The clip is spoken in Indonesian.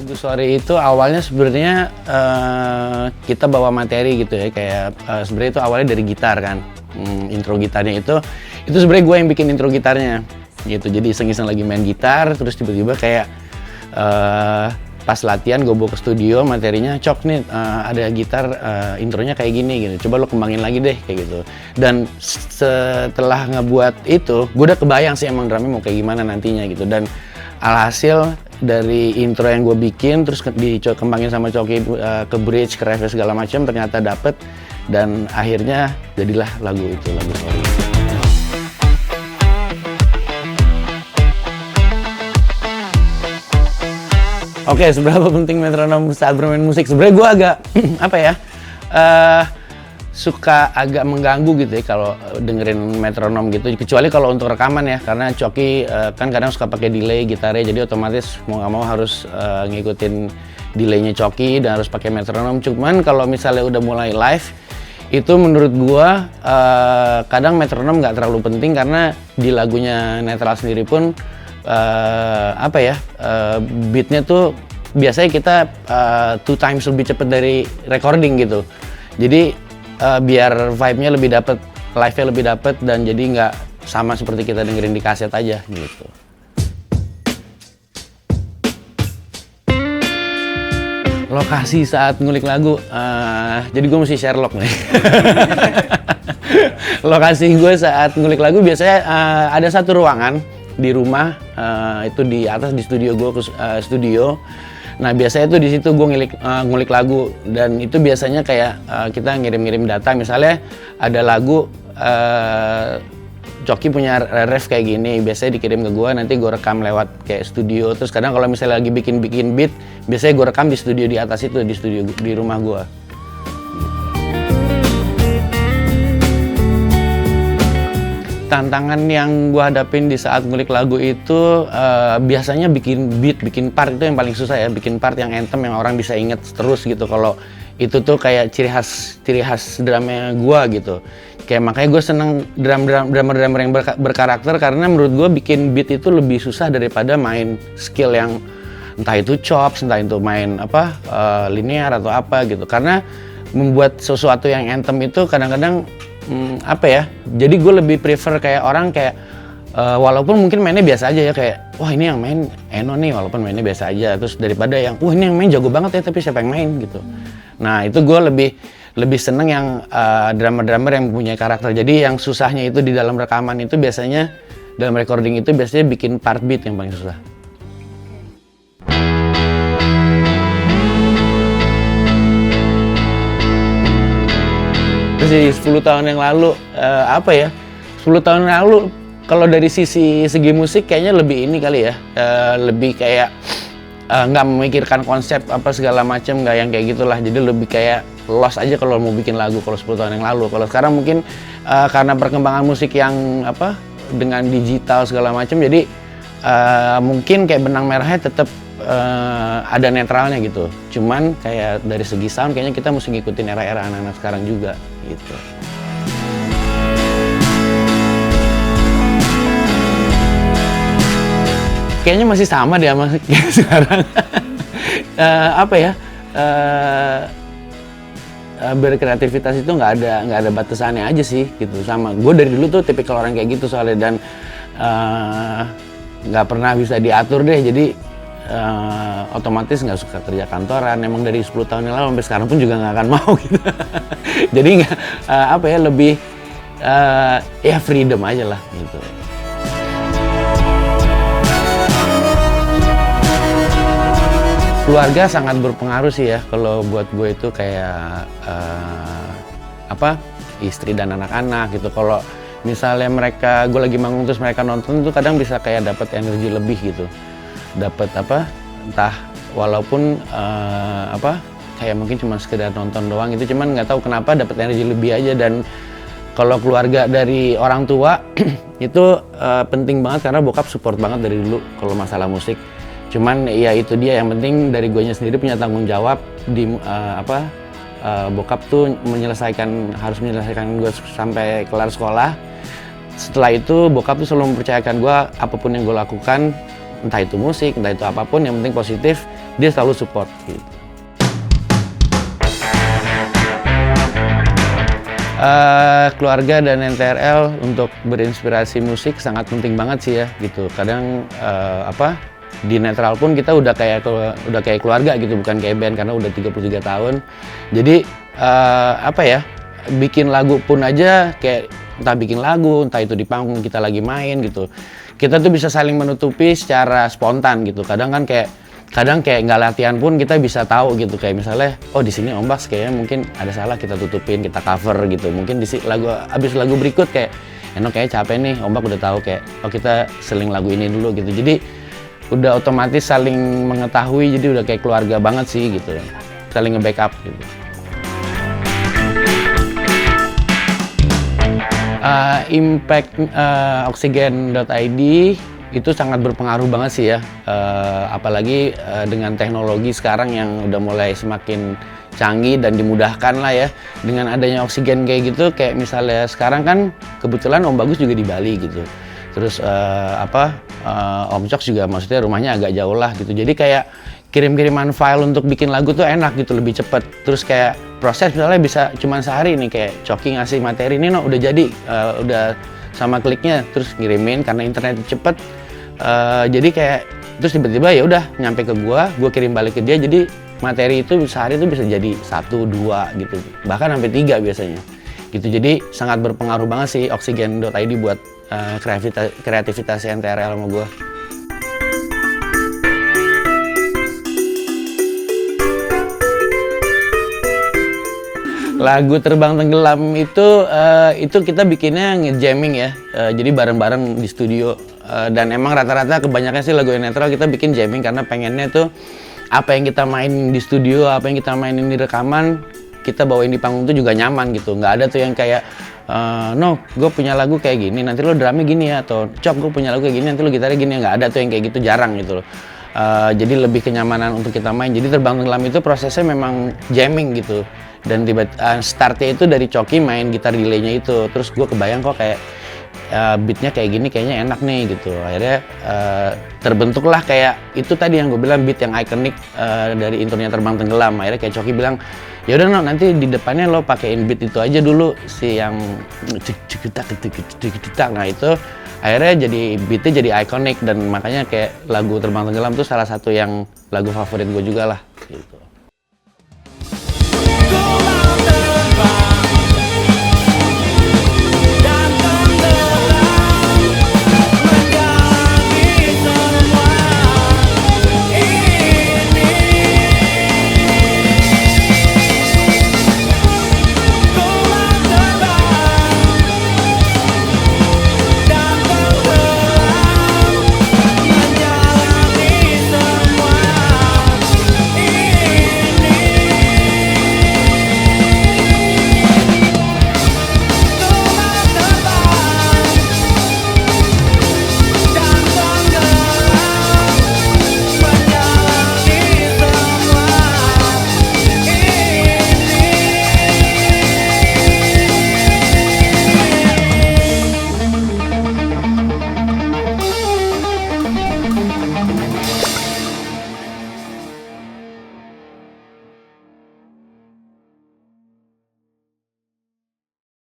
Lagu Sorry itu awalnya sebenarnya kita bawa materi gitu ya, kayak sebenarnya itu awalnya dari gitar kan. Intro gitarnya itu sebenarnya gue yang bikin intro gitarnya gitu. Jadi iseng-iseng lagi main gitar, terus tiba-tiba kayak pas latihan gue bawa ke studio materinya, Cok nih ada gitar intronya kayak gini gitu, coba lo kembangin lagi deh kayak gitu. Dan setelah ngebuat itu, gue udah kebayang sih emang drumnya mau kayak gimana nantinya gitu. Dan alhasil dari intro yang gue bikin terus dikembangin sama Coki ke bridge, ke refnya segala macam, ternyata dapet, dan akhirnya jadilah lagu itu, lagu Sorry. Oke, seberapa penting metronom saat bermain musik? Sebenarnya gue agak apa ya, suka agak mengganggu gitu ya kalau dengerin metronom gitu, kecuali kalau untuk rekaman ya, karena Coki kan kadang suka pakai delay gitarnya, jadi otomatis mau nggak mau harus ngikutin delaynya Coki dan harus pakai metronom. Cuman kalau misalnya udah mulai live, itu menurut gua kadang metronom nggak terlalu penting, karena di lagunya Netral sendiri pun apa ya, beatnya tuh biasanya kita 2 times lebih cepet dari recording gitu. Jadi biar vibe-nya lebih dapet, live-nya lebih dapet, dan jadi nggak sama seperti kita dengerin di kaset aja gitu. Lokasi saat ngulik lagu, jadi gue mesti Sherlock nih. Lokasi gue saat ngulik lagu biasanya ada satu ruangan di rumah, itu di atas di studio gue, studio. Nah biasanya tuh di situ gue ngulik lagu, dan itu biasanya kayak kita ngirim-ngirim data, misalnya ada lagu Coki punya ref kayak gini, biasanya dikirim ke gue, nanti gue rekam lewat kayak studio. Terus kadang kalau misalnya lagi bikin beat, biasanya gue rekam di studio di atas itu, di studio di rumah gue. Tantangan yang gue hadapin di saat ngulik lagu itu biasanya bikin beat, bikin part itu yang paling susah ya, bikin part yang anthem yang orang bisa inget terus gitu. Kalau itu tuh kayak ciri khas drumnya gue gitu. Kayak makanya gue seneng drummer yang berkarakter, karena menurut gue bikin beat itu lebih susah daripada main skill yang entah itu chops, entah itu main apa linear atau apa gitu. Karena membuat sesuatu yang anthem itu kadang-kadang apa ya, jadi gue lebih prefer kayak orang kayak walaupun mungkin mainnya biasa aja ya, kayak wah ini yang main Eno nih walaupun mainnya biasa aja, terus daripada yang wah ini yang main jago banget ya tapi siapa yang main gitu. Nah itu gue lebih seneng yang drummer-drummer yang punya karakter. Jadi yang susahnya itu di dalam rekaman itu biasanya, dalam recording itu biasanya bikin part beat yang paling susah. Jadi 10 tahun yang lalu, apa ya, 10 tahun yang lalu kalau dari segi musik kayaknya lebih ini kali ya, lebih kayak nggak memikirkan konsep apa segala macam, nggak yang kayak gitulah. Jadi lebih kayak lost aja kalau mau bikin lagu kalau 10 tahun yang lalu. Kalau sekarang mungkin karena perkembangan musik yang apa dengan digital segala macam, jadi mungkin kayak benang merahnya tetap ada netralnya gitu. Cuman kayak dari segi sound kayaknya kita mesti ngikutin era-era anak-anak sekarang juga gitu. Kayaknya masih sama deh sama sekarang. Apa ya? Berkreativitas itu nggak ada batasannya aja sih gitu. Sama gue dari dulu tuh tipikal orang kayak gitu soalnya, dan nggak pernah bisa diatur deh. Jadi otomatis nggak suka kerja kantoran. Emang dari 10 tahun yang lalu sampai sekarang pun juga nggak akan mau gitu. Jadi nggak apa ya, lebih ya freedom aja lah gitu. Keluarga sangat berpengaruh sih ya, kalau buat gue itu kayak apa, istri dan anak-anak gitu. Kalau misalnya gue lagi manggung terus mereka nonton tuh kadang bisa kayak dapat energi lebih gitu, dapat apa, entah walaupun apa kayak mungkin cuma sekedar nonton doang itu, cuman nggak tahu kenapa dapat energi lebih aja. Dan kalau keluarga dari orang tua itu penting banget, karena bokap support banget dari dulu kalau masalah musik. Cuman ya itu dia, yang penting dari guanya sendiri punya tanggung jawab di bokap tuh harus menyelesaikan gue sampai kelar sekolah. Setelah itu bokap tuh selalu mempercayakan gue apapun yang gue lakukan entah itu musik, entah itu apapun, yang penting positif, dia selalu support gitu. Keluarga dan NTRL untuk berinspirasi musik sangat penting banget sih ya gitu. Kadang di netral pun kita udah kayak keluarga gitu, bukan kayak band karena udah 33 tahun. Jadi bikin lagu pun aja kayak entah bikin lagu, entah itu di panggung kita lagi main gitu. Kita tuh bisa saling menutupi secara spontan gitu. Kadang kayak nggak latihan pun kita bisa tahu gitu, kayak misalnya di sini Om Bas kayaknya mungkin ada salah, kita tutupin, kita cover gitu. Mungkin abis lagu berikut kayak kayak capek nih, Om Bas udah tahu kayak kita seling lagu ini dulu gitu. Jadi udah otomatis saling mengetahui, jadi udah kayak keluarga banget sih gitu, saling nge-backup gitu. Impact Oksigen.id itu sangat berpengaruh banget sih ya, apalagi dengan teknologi sekarang yang udah mulai semakin canggih dan dimudahkan lah ya. Dengan adanya Oksigen kayak gitu, kayak misalnya sekarang kan kebetulan Om Bagus juga di Bali gitu. Terus Om Cok juga maksudnya rumahnya agak jauh lah gitu. Jadi kayak kirim-kiriman file untuk bikin lagu tuh enak gitu, lebih cepet. Terus kayak proses misalnya bisa cuman sehari nih, kayak Coki ngasih materi ini udah jadi, udah sama kliknya terus ngirimin karena internet cepet. Jadi kayak terus tiba-tiba ya udah nyampe ke gua kirim balik ke dia, jadi materi itu sehari itu bisa jadi 1, 2 gitu, bahkan sampai 3 biasanya gitu. Jadi sangat berpengaruh banget sih Oksigen.id buat kreativitas NTRL sama gua. Lagu Terbang Tenggelam itu kita bikinnya nge-jamming ya, jadi bareng-bareng di studio, dan emang rata-rata kebanyakan sih lagu netral kita bikin jamming karena pengennya tuh apa yang kita mainin di studio, apa yang kita mainin di rekaman, kita bawain di panggung tuh juga nyaman gitu. Nggak ada tuh yang kayak gue punya lagu kayak gini, nanti lo drumnya gini ya, atau Cok gue punya lagu kayak gini, nanti lo gitarnya gini. Nggak ada tuh yang kayak gitu, jarang gitu loh. Jadi lebih kenyamanan untuk kita main. Jadi Terbang Tenggelam itu prosesnya memang jamming gitu. Dan startnya itu dari Coki main gitar delay-nya itu. Terus gue kebayang kok kayak beatnya kayak gini kayaknya enak nih gitu. Akhirnya terbentuklah kayak itu tadi yang gue bilang, beat yang ikonik dari intronya Terbang Tenggelam. Akhirnya kayak Coki bilang, ya udah nanti di depannya lo pakein beat itu aja dulu, si yang nah itu akhirnya jadi beatnya jadi ikonik, dan makanya kayak lagu Terbang Tenggelam tuh salah satu yang lagu favorit gue juga lah gitu.